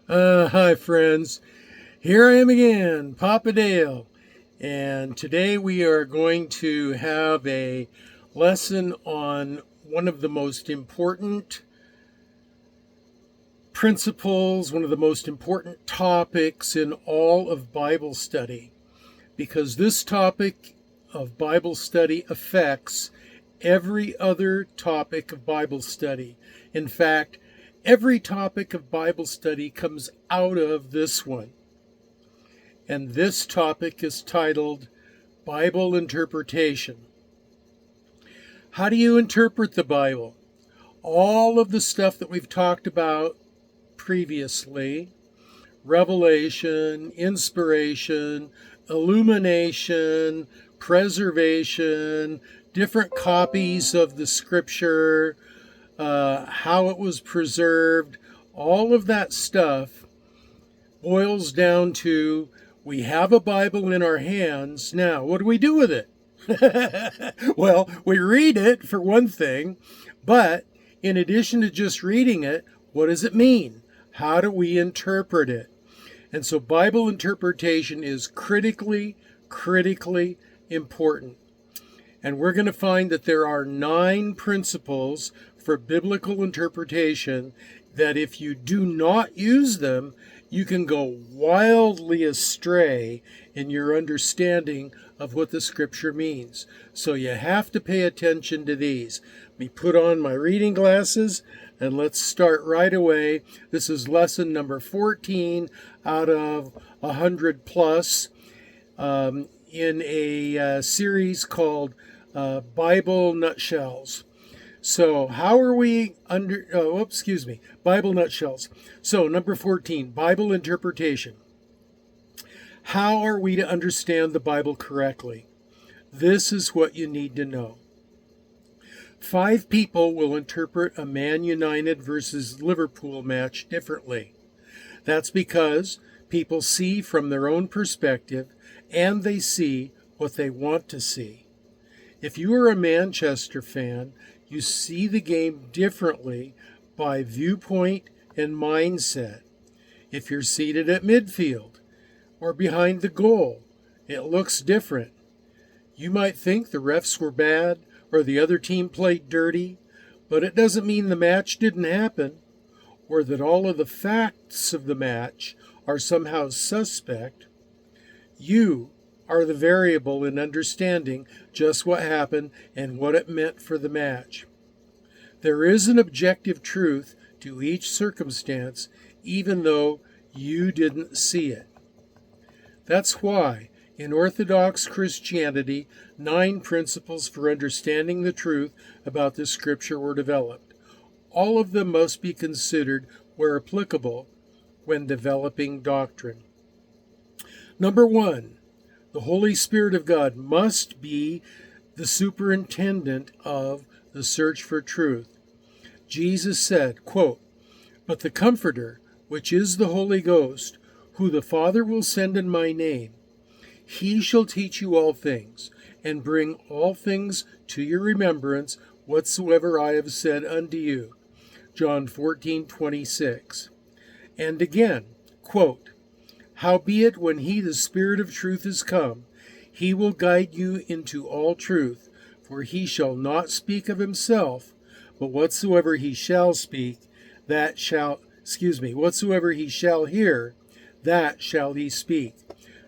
Hi, friends. Here I am again, Papa Dale. And today we are going to have a lesson on one of the most important principles, one of the most important topics in all of Bible study. Because this topic of Bible study affects every other topic of Bible study. In fact, every topic of Bible study comes out of this one. And this topic is titled Bible Interpretation. How do you interpret the Bible? All of the stuff that we've talked about previously, revelation, inspiration, illumination, preservation, different copies of the scripture, how it was preserved, all of that stuff boils down to we have a Bible in our hands. Now, what do we do with it? Well, we read it for one thing, but in addition to just reading it, what does it mean? How do we interpret it? And so Bible interpretation is critically important. And we're going to find that there are 9 principles for biblical interpretation that if you do not use them, you can go wildly astray in your understanding of what the scripture means. So you have to pay attention to these. Let me put on my reading glasses and let's start right away. This is lesson number 14 out of 100 plus in a series called Bible Nutshells. So how are we Bible Nutshells. So number 14, Bible interpretation. How are we to understand the Bible correctly? This is what you need to know. 5 people will interpret a Man United versus Liverpool match differently. That's because people see from their own perspective and they see what they want to see. If you are a Manchester fan, you see the game differently by viewpoint and mindset. If you're seated at midfield or behind the goal, it looks different. You might think the refs were bad or the other team played dirty, but it doesn't mean the match didn't happen or that all of the facts of the match are somehow suspect. You are the variable in understanding just what happened and what it meant for the match. There is an objective truth to each circumstance, even though you didn't see it. That's why in Orthodox Christianity, 9 principles for understanding the truth about the scripture were developed. All of them must be considered where applicable when developing doctrine. Number 1, the Holy Spirit of God must be the superintendent of the search for truth. Jesus said, quote, "But the Comforter, which is the Holy Ghost, who the Father will send in my name, he shall teach you all things, and bring all things to your remembrance whatsoever I have said unto you." John 14:26. And again, quote, "Howbeit when he, the Spirit of truth, is come, he will guide you into all truth, for he shall not speak of himself, but whatsoever he shall speak, whatsoever he shall hear, that shall he speak."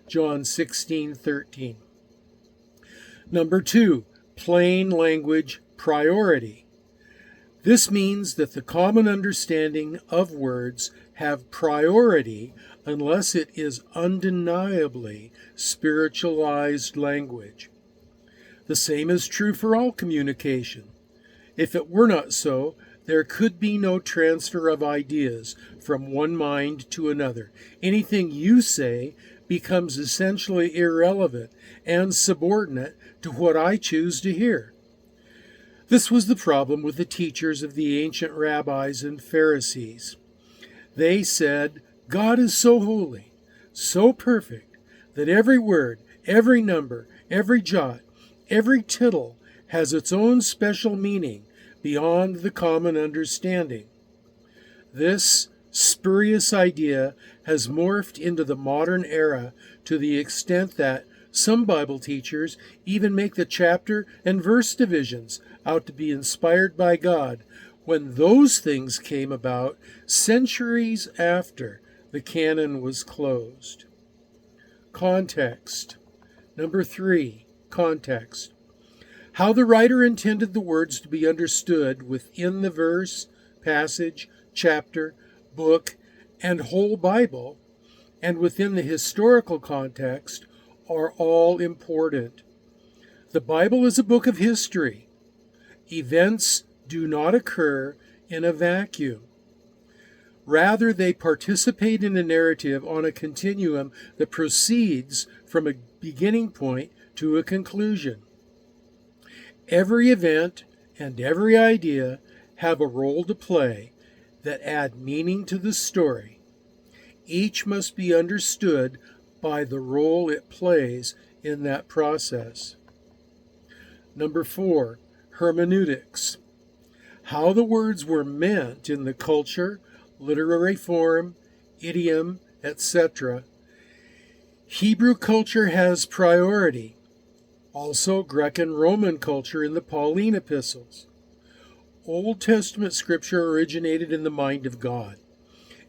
John 16:13. Number 2, plain language priority. This means that the common understanding of words have priority unless it is undeniably spiritualized language. The same is true for all communication. If it were not so, there could be no transfer of ideas from one mind to another. Anything you say becomes essentially irrelevant and subordinate to what I choose to hear. This was the problem with the teachers of the ancient rabbis and Pharisees. They said, God is so holy, so perfect, that every word, every number, every jot, every tittle has its own special meaning beyond the common understanding. This spurious idea has morphed into the modern era to the extent that some Bible teachers even make the chapter and verse divisions out to be inspired by God, when those things came about centuries after the canon was closed. Context. Number 3, context. How the writer intended the words to be understood within the verse, passage, chapter, book, and whole Bible, and within the historical context, are all important. The Bible is a book of history. Events do not occur in a vacuum. Rather, they participate in a narrative on a continuum that proceeds from a beginning point to a conclusion. Every event and every idea have a role to play that add meaning to the story. Each must be understood by the role it plays in that process. Number 4, hermeneutics. How the words were meant in the culture, literary form, idiom, etc. Hebrew culture has priority. Also, Greek and Roman culture in the Pauline epistles. Old Testament scripture originated in the mind of God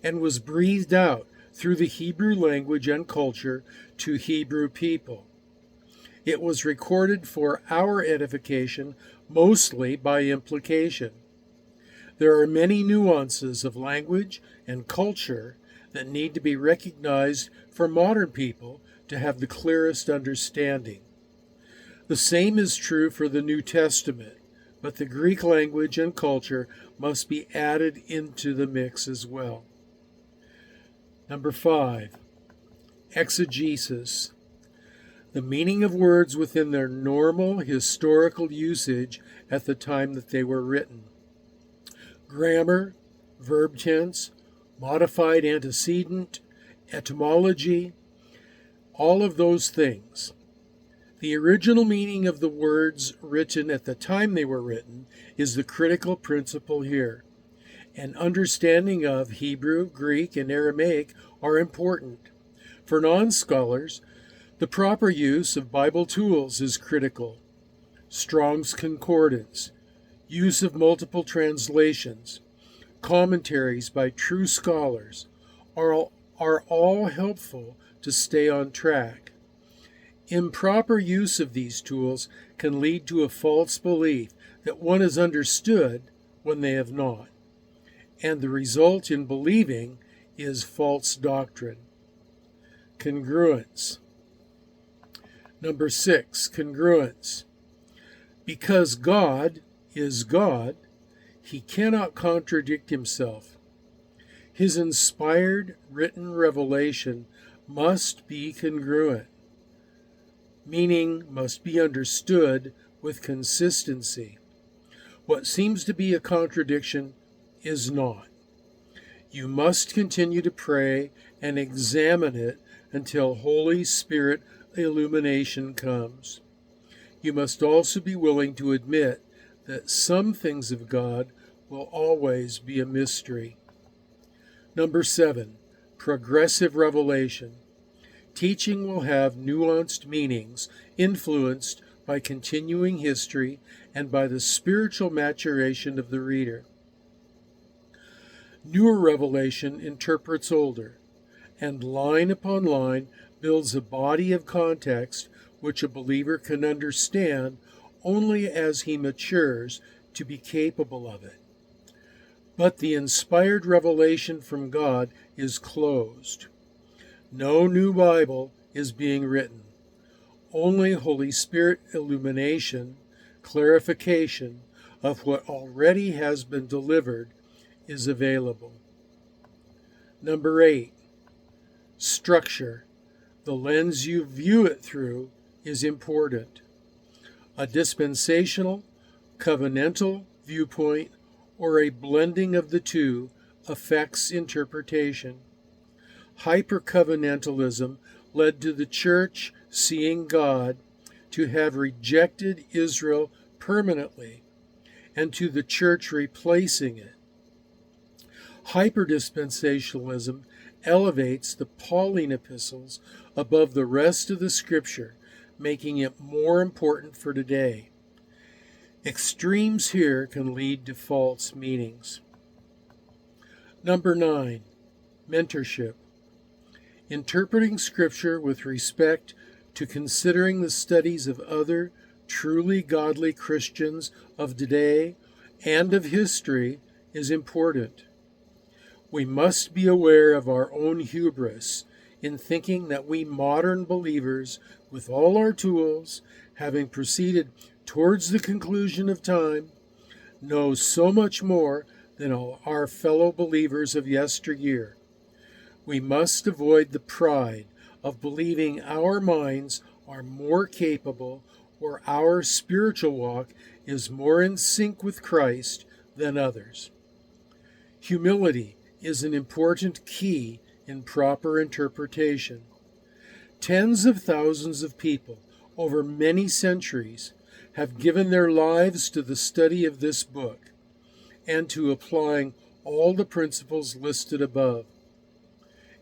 and was breathed out through the Hebrew language and culture to Hebrew people. It was recorded for our edification, mostly by implication. There are many nuances of language and culture that need to be recognized for modern people to have the clearest understanding. The same is true for the New Testament, but the Greek language and culture must be added into the mix as well. Number 5, exegesis. The meaning of words within their normal historical usage at the time that they were written. Grammar, verb tense, modified antecedent, etymology, all of those things. The original meaning of the words written at the time they were written is the critical principle here. An understanding of Hebrew, Greek, and Aramaic are important. For non-scholars, the proper use of Bible tools is critical. Strong's Concordance, use of multiple translations, commentaries by true scholars are all helpful to stay on track. Improper use of these tools can lead to a false belief that one has understood when they have not, and the result in believing is false doctrine. Congruence. Number 6, congruence. Because God is God, he cannot contradict himself. His inspired written revelation must be congruent, meaning must be understood with consistency. What seems to be a contradiction is not. You must continue to pray and examine it until Holy Spirit illumination comes. You must also be willing to admit that some things of God will always be a mystery. Number 7, progressive revelation. Teaching will have nuanced meanings influenced by continuing history and by the spiritual maturation of the reader. Newer revelation interprets older, and line upon line builds a body of context which a believer can understand only as he matures to be capable of it. But the inspired revelation from God is closed. No new Bible is being written. Only Holy Spirit illumination, clarification of what already has been delivered is available. Number 8, structure. The lens you view it through is important. A dispensational, covenantal viewpoint or a blending of the two affects interpretation. Hypercovenantalism led to the church seeing God to have rejected Israel permanently and to the church replacing it. Hyperdispensationalism elevates the Pauline epistles above the rest of the Scripture, making it more important for today. Extremes here can lead to false meanings. Number 9, mentorship. Interpreting Scripture with respect to considering the studies of other truly godly Christians of today and of history is important. We must be aware of our own hubris in thinking that we modern believers, with all our tools, having proceeded towards the conclusion of time, know so much more than all our fellow believers of yesteryear. We must avoid the pride of believing our minds are more capable or our spiritual walk is more in sync with Christ than others. Humility is an important key in proper interpretation. Tens of thousands of people over many centuries have given their lives to the study of this book and to applying all the principles listed above.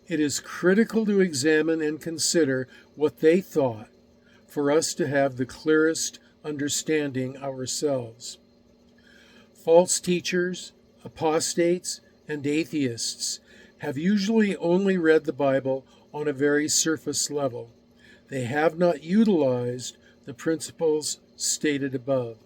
It is critical to examine and consider what they thought for us to have the clearest understanding ourselves. False teachers, apostates, and atheists have usually only read the Bible on a very surface level. They have not utilized the principles stated above.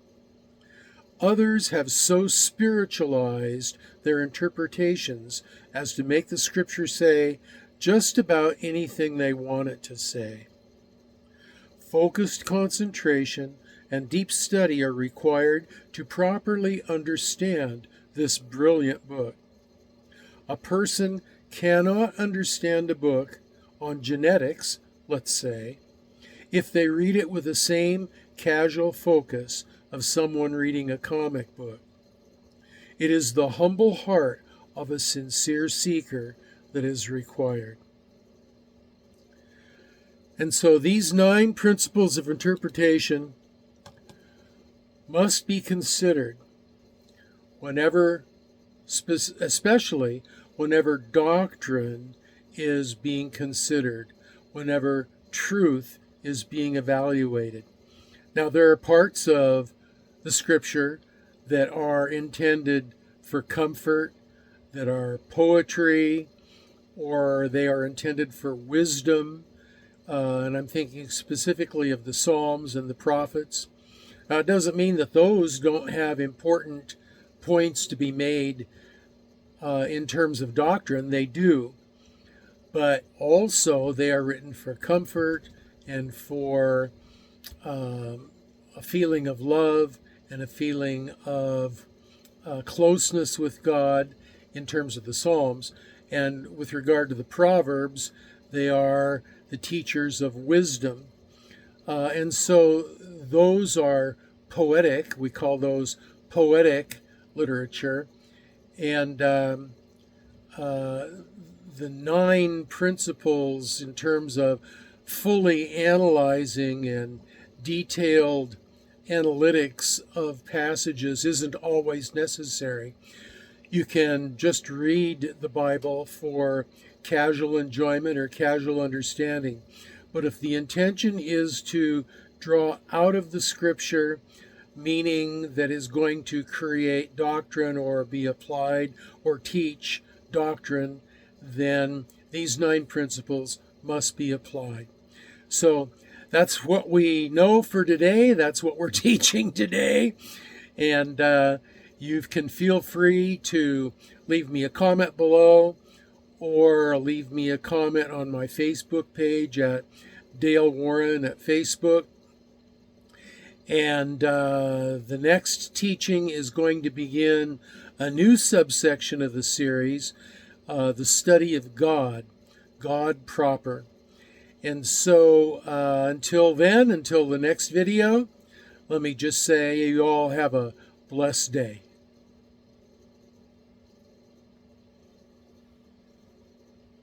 Others have so spiritualized their interpretations as to make the Scripture say just about anything they want it to say. Focused concentration and deep study are required to properly understand this brilliant book. A person cannot understand a book on genetics, let's say, if they read it with the same casual focus of someone reading a comic book. It is the humble heart of a sincere seeker that is required. And so these 9 principles of interpretation must be considered whenever, especially whenever doctrine is being considered, whenever truth is being evaluated. Now, there are parts of the Scripture that are intended for comfort, that are poetry, or they are intended for wisdom, and I'm thinking specifically of the Psalms and the prophets. Now, it doesn't mean that those don't have important points to be made in terms of doctrine. They do. But also they are written for comfort and for a feeling of love and a feeling of closeness with God in terms of the Psalms. And with regard to the Proverbs, they are the teachers of wisdom. And so those are poetic. We call those poetic literature. And the 9 principles in terms of fully analyzing and detailed analytics of passages isn't always necessary. You can just read the Bible for casual enjoyment or casual understanding. But if the intention is to draw out of the Scripture meaning that is going to create doctrine or be applied or teach doctrine, then these 9 principles must be applied. So that's what we know for today. That's what we're teaching today. And you can feel free to leave me a comment below or leave me a comment on my Facebook page at Dale Warren at Facebook. And the next teaching is going to begin a new subsection of the series, the study of God, God proper. And so until then, until the next video, let me just say you all have a blessed day.